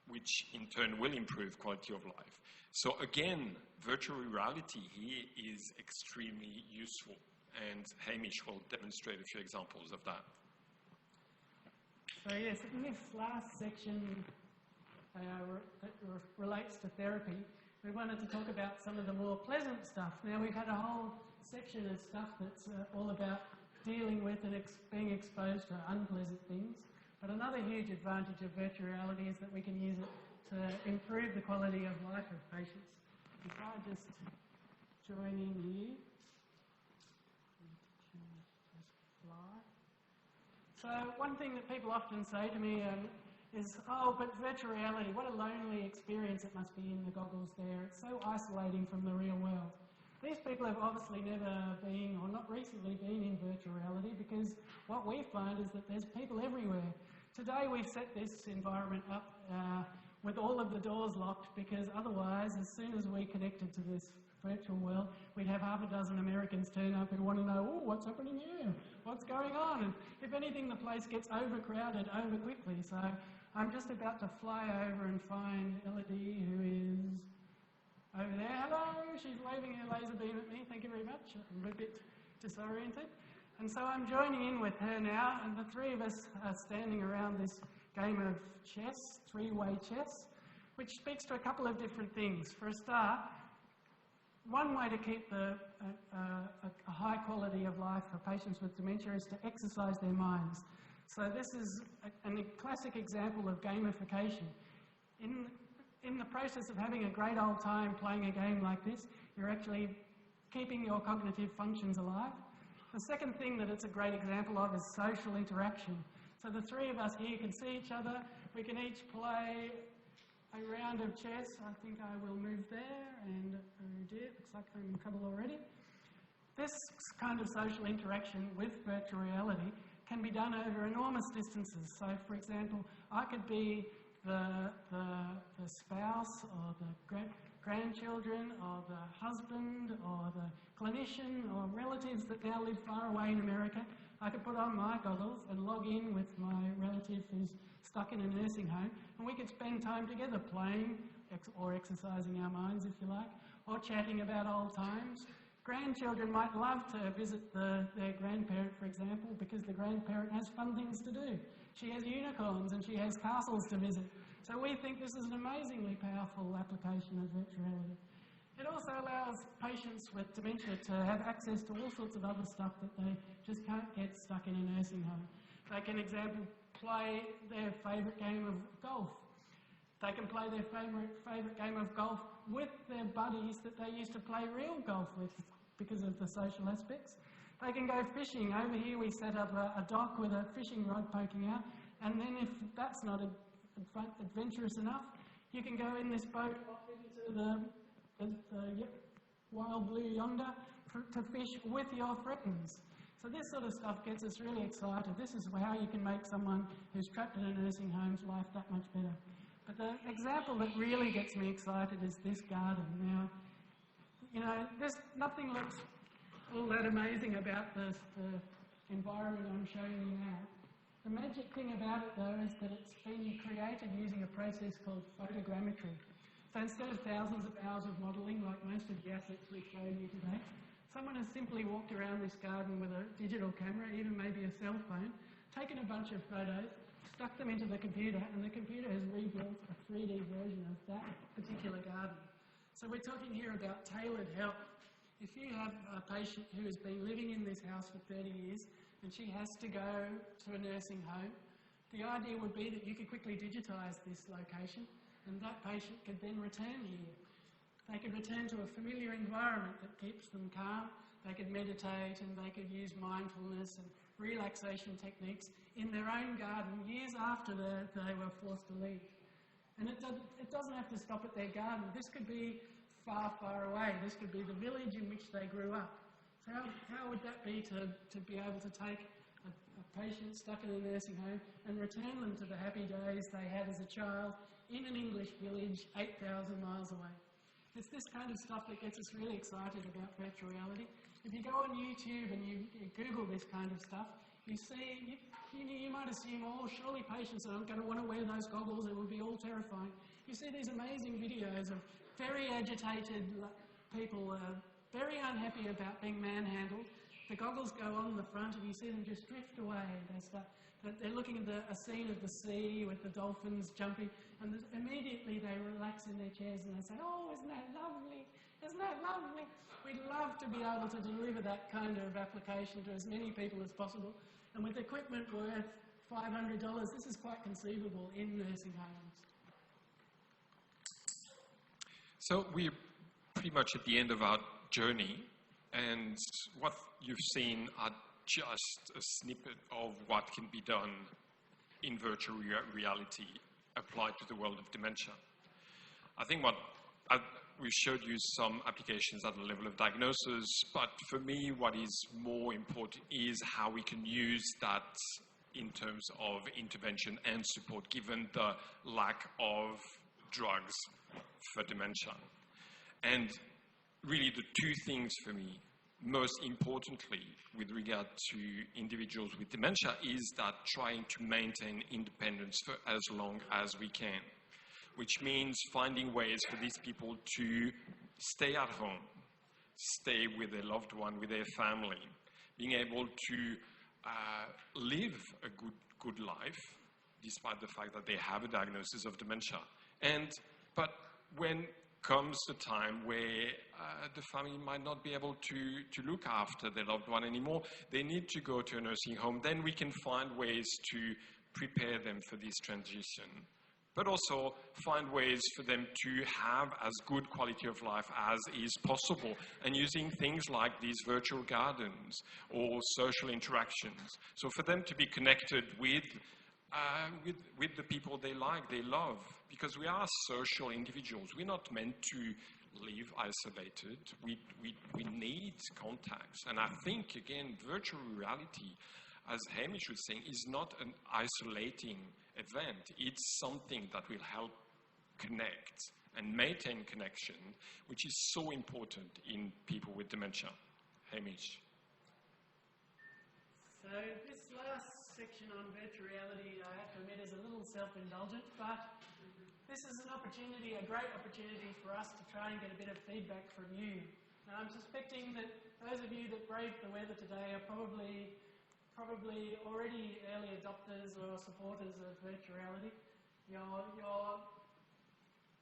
which in turn will improve quality of life. So again, virtual reality here is extremely useful, and Hamish will demonstrate a few examples of that. So yes, in this last section that relates to therapy, we wanted to talk about some of the more pleasant stuff. Now we've had a whole section of stuff that's all about dealing with and being exposed to unpleasant things. But another huge advantage of virtual reality is that we can use it to improve the quality of life of patients. If I just join in here. So one thing that people often say to me is, oh, but virtual reality, what a lonely experience it must be in the goggles there. It's so isolating from the real world. These people have obviously never been, or not recently been, in virtual reality, because what we find is that there's people everywhere. Today we've set this environment up with all of the doors locked, because otherwise, as soon as we connected to this virtual world, we'd have half a dozen Americans turn up who want to know, oh, what's happening here? What's going on? And if anything, the place gets overcrowded over quickly. So I'm just about to fly over and find Elodie, who is over there. Hello, she's waving her laser beam at me. Thank you very much. I'm a bit disoriented. And so I'm joining in with her now, and the three of us are standing around this game of chess, three-way chess, which speaks to a couple of different things. For a start, one way to keep a high quality of life for patients with dementia is to exercise their minds. So this is a classic example of gamification. In the process of having a great old time playing a game like this, you're actually keeping your cognitive functions alive. The second thing that it's a great example of is social interaction. So the three of us here can see each other. We can each play a round of chess. I think I will move there, and oh dear, looks like I'm in trouble already. This kind of social interaction with virtual reality can be done over enormous distances. So, for example, I could be the spouse or the grandchildren or the husband or the clinician or relatives that now live far away in America. I could put on my goggles and log in with my relative who's stuck in a nursing home, and we could spend time together playing or exercising our minds, if you like, or chatting about old times. Grandchildren might love to visit their grandparent, for example, because the grandparent has fun things to do. She has unicorns and she has castles to visit. So we think this is an amazingly powerful application of virtual reality. It also allows patients with dementia to have access to all sorts of other stuff that they just can't get stuck in a nursing home. They can, example, play their favourite game of golf. They can play their favourite game of golf with their buddies that they used to play real golf with because of the social aspects. They can go fishing. Over here we set up a dock with a fishing rod poking out, and then if that's not adventurous enough, you can go in this boat off into the wild blue yonder to fish with your friends. So this sort of stuff gets us really excited. This is how you can make someone who's trapped in a nursing home's life that much better. But the example that really gets me excited is this garden. Now, you know, nothing looks all that amazing about the environment I'm showing you now. The magic thing about it, though, is that it's been created using a process called photogrammetry. So instead of thousands of hours of modelling, like most of the assets we've shown you today, someone has simply walked around this garden with a digital camera, even maybe a cell phone, taken a bunch of photos, stuck them into the computer, and the computer has rebuilt a 3D version of that particular garden. So we're talking here about tailored help. If you have a patient who has been living in this house for 30 years and she has to go to a nursing home, the idea would be that you could quickly digitise this location and that patient could then return here. They could return to a familiar environment that keeps them calm, they could meditate and they could use mindfulness and relaxation techniques in their own garden years after they were forced to leave. And it doesn't have to stop at their garden. This could be far, far away. This could be the village in which they grew up. So how would that be to be able to take a patient stuck in a nursing home and return them to the happy days they had as a child in an English village 8,000 miles away? It's this kind of stuff that gets us really excited about virtual reality. If you go on YouTube and you Google this kind of stuff, you see, you might assume, oh, surely patients aren't going to want to wear those goggles, it would be all terrifying. You see these amazing videos of very agitated people, very unhappy about being manhandled. The goggles go on the front and you see them just drift away. They're looking at a scene of the sea with the dolphins jumping, and immediately they relax in their chairs and they say, oh, isn't that lovely? Isn't that lovely? We'd love to be able to deliver that kind of application to as many people as possible. And with equipment worth $500, this is quite conceivable in nursing homes. So we're pretty much at the end of our journey, and what you've seen are just a snippet of what can be done in virtual reality applied to the world of dementia. I think we showed you some applications at the level of diagnosis, but for me what is more important is how we can use that in terms of intervention and support, given the lack of drugs for dementia. And really the two things for me, most importantly with regard to individuals with dementia, is that trying to maintain independence for as long as we can, which means finding ways for these people to stay at home, stay with their loved one, with their family, being able to live a good life, despite the fact that they have a diagnosis of dementia. But when comes the time where the family might not be able to look after their loved one anymore, they need to go to a nursing home, then we can find ways to prepare them for this transition, but also find ways for them to have as good quality of life as is possible, and using things like these virtual gardens or social interactions. So for them to be connected with the people they like, they love, because we are social individuals. We're not meant to live isolated. We need contacts. And I think, again, virtual reality, as Hamish was saying, is not an isolating event. It's something that will help connect and maintain connection, which is so important in people with dementia. Hamish. So this last section on virtual reality, I have to admit, is a little self-indulgent, but this is an opportunity, a great opportunity for us to try and get a bit of feedback from you. Now, I'm suspecting that those of you that braved the weather today are probably already early adopters or supporters of virtual reality. You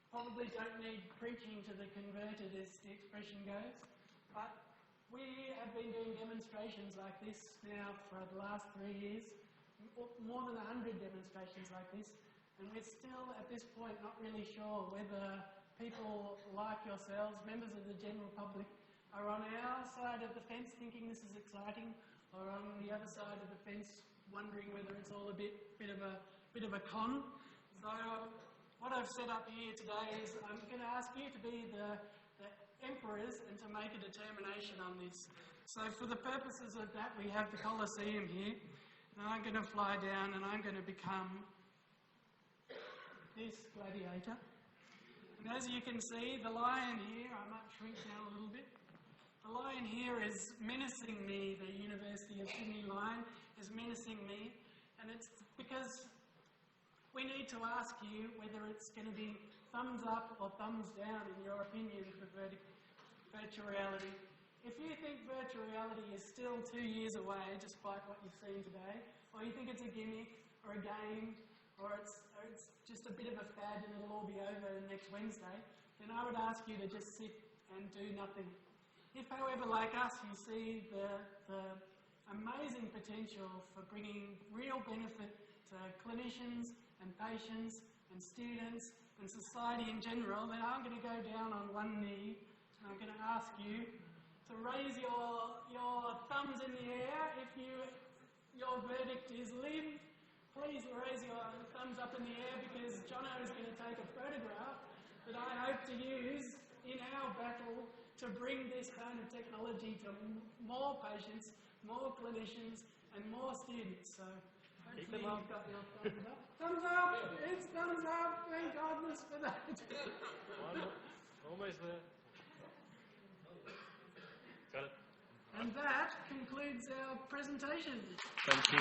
probably don't need preaching to the converted, as the expression goes, but we have been doing demonstrations like this now for the last 3 years, more than 100 demonstrations like this, and we're still at this point not really sure whether people like yourselves, members of the general public, are on our side of the fence thinking this is exciting, or on the other side of the fence wondering whether it's all a bit of a con. So what I've set up here today is I'm going to ask you to be the emperors and to make a determination on this. So for the purposes of that, we have the Colosseum here, and I'm going to fly down and I'm going to become this gladiator. And as you can see, the lion here, I might shrink down a little bit. The lion here is menacing me, the University of Sydney lion is menacing me, and it's because we need to ask you whether it's going to be thumbs up or thumbs down in your opinion for virtual reality. If you think virtual reality is still 2 years away, despite what you've seen today, or you think it's a gimmick or a game, or it's just a bit of a fad and it'll all be over next Wednesday, then I would ask you to just sit and do nothing. If, however, like us, you see the amazing potential for bringing real benefit to clinicians and patients and students and society in general, then I'm going to go down on one knee and I'm going to ask you to raise your thumbs in the air if your verdict is live. Please raise your thumbs up in the air because Jono is going to take a photograph that I hope to use in our battle to bring this kind of technology to more patients, more clinicians and more students. So hopefully you've got your thumbs up. Thumbs up! It's thumbs up! Thank goodness for that. Almost there. Got it. And that concludes our presentation. Thank you.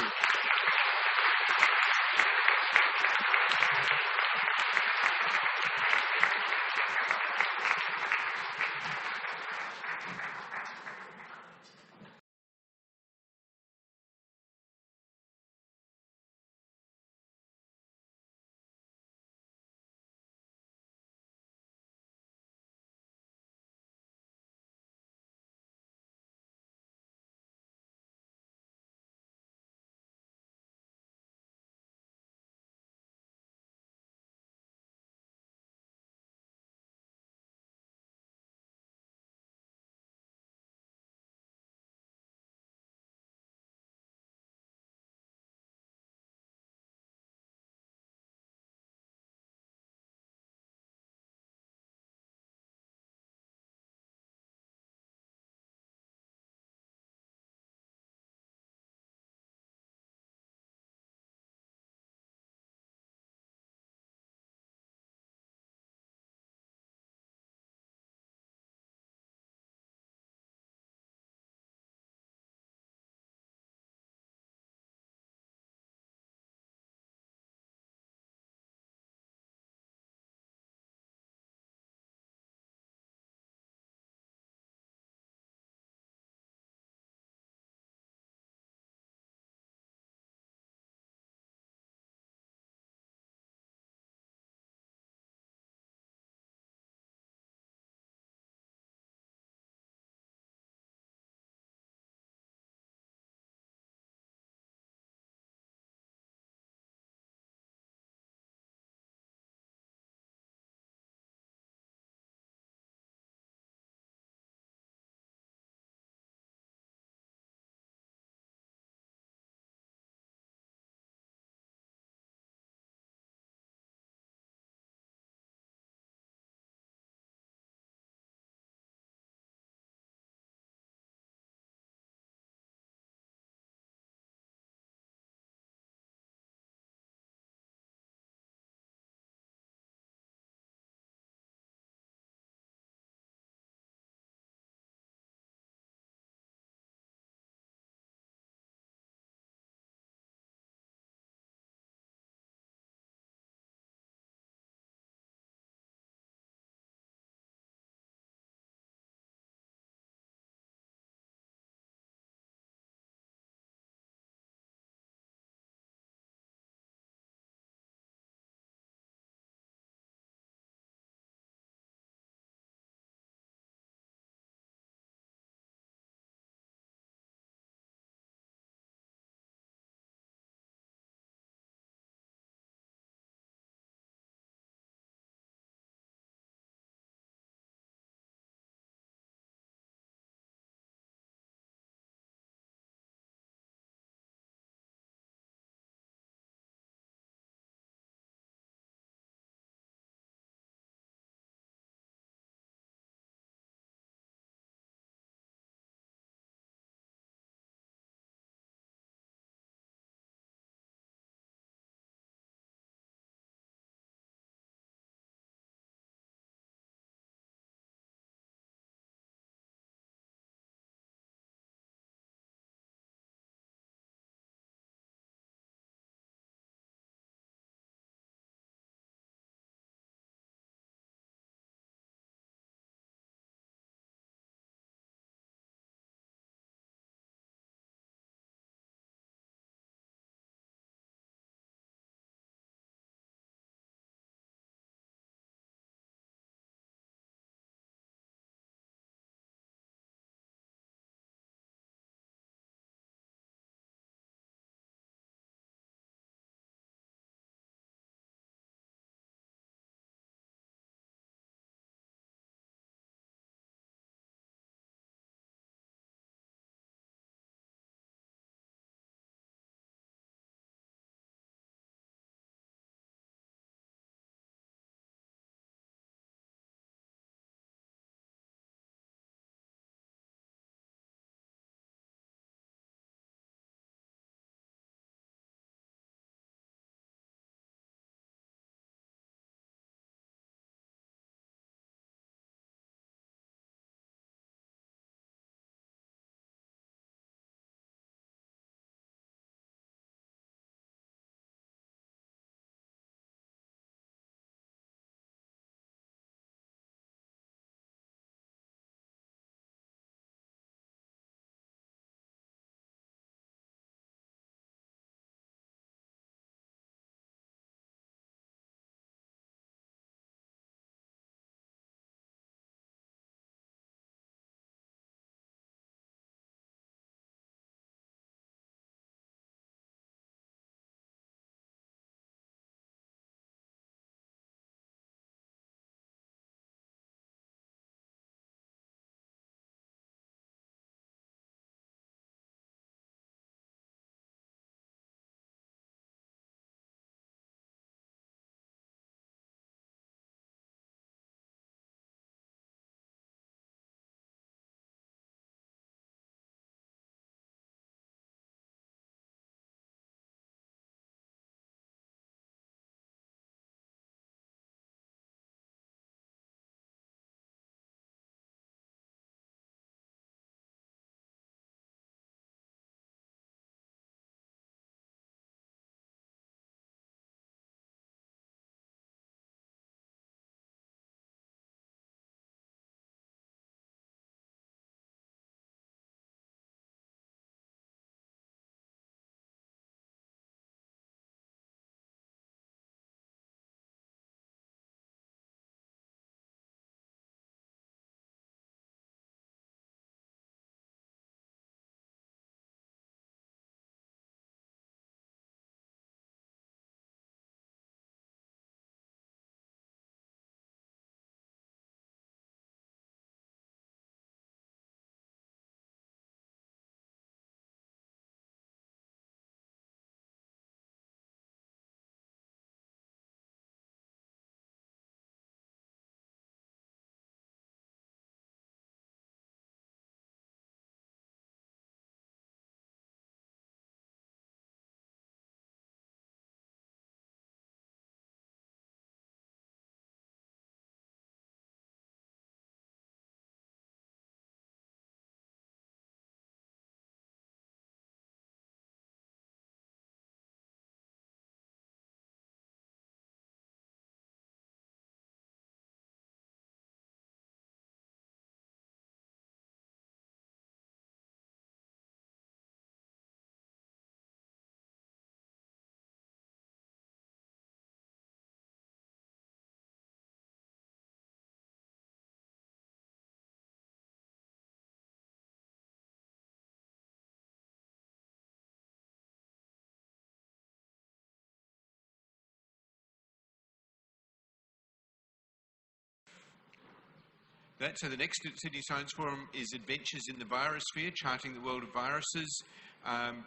So the next Sydney Science Forum is Adventures in the Virusphere, Charting the World of Viruses,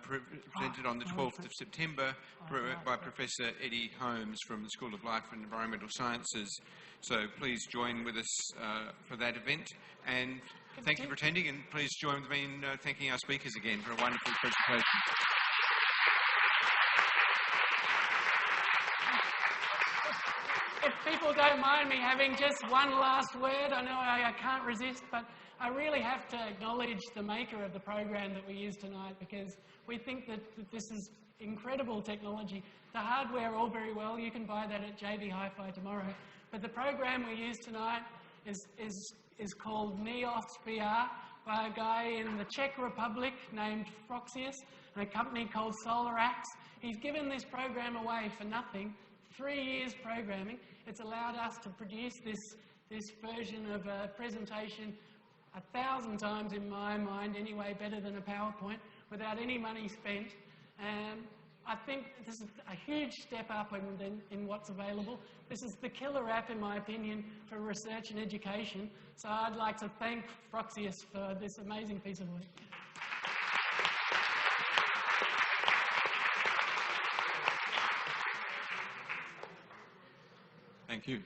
presented on the 12th of September by Professor Eddie Holmes from the School of Life and Environmental Sciences. So please join with us for that event. And thank you for attending, and please join with me in thanking our speakers again for a wonderful presentation. If people don't mind me having just one last word, I know I can't resist, but I really have to acknowledge the maker of the program that we used tonight, because we think that this is incredible technology. The hardware, all very well, you can buy that at JB Hi-Fi tomorrow, but the program we used tonight is called NEOS VR by a guy in the Czech Republic named Froxius and a company called SolarAx. He's given this program away for nothing. 3 years programming. It's allowed us to produce this version of a presentation 1,000 times, in my mind anyway, better than a PowerPoint, without any money spent. And I think this is a huge step up in what's available. This is the killer app, in my opinion, for research and education. So I'd like to thank Froxius for this amazing piece of work. Thank you.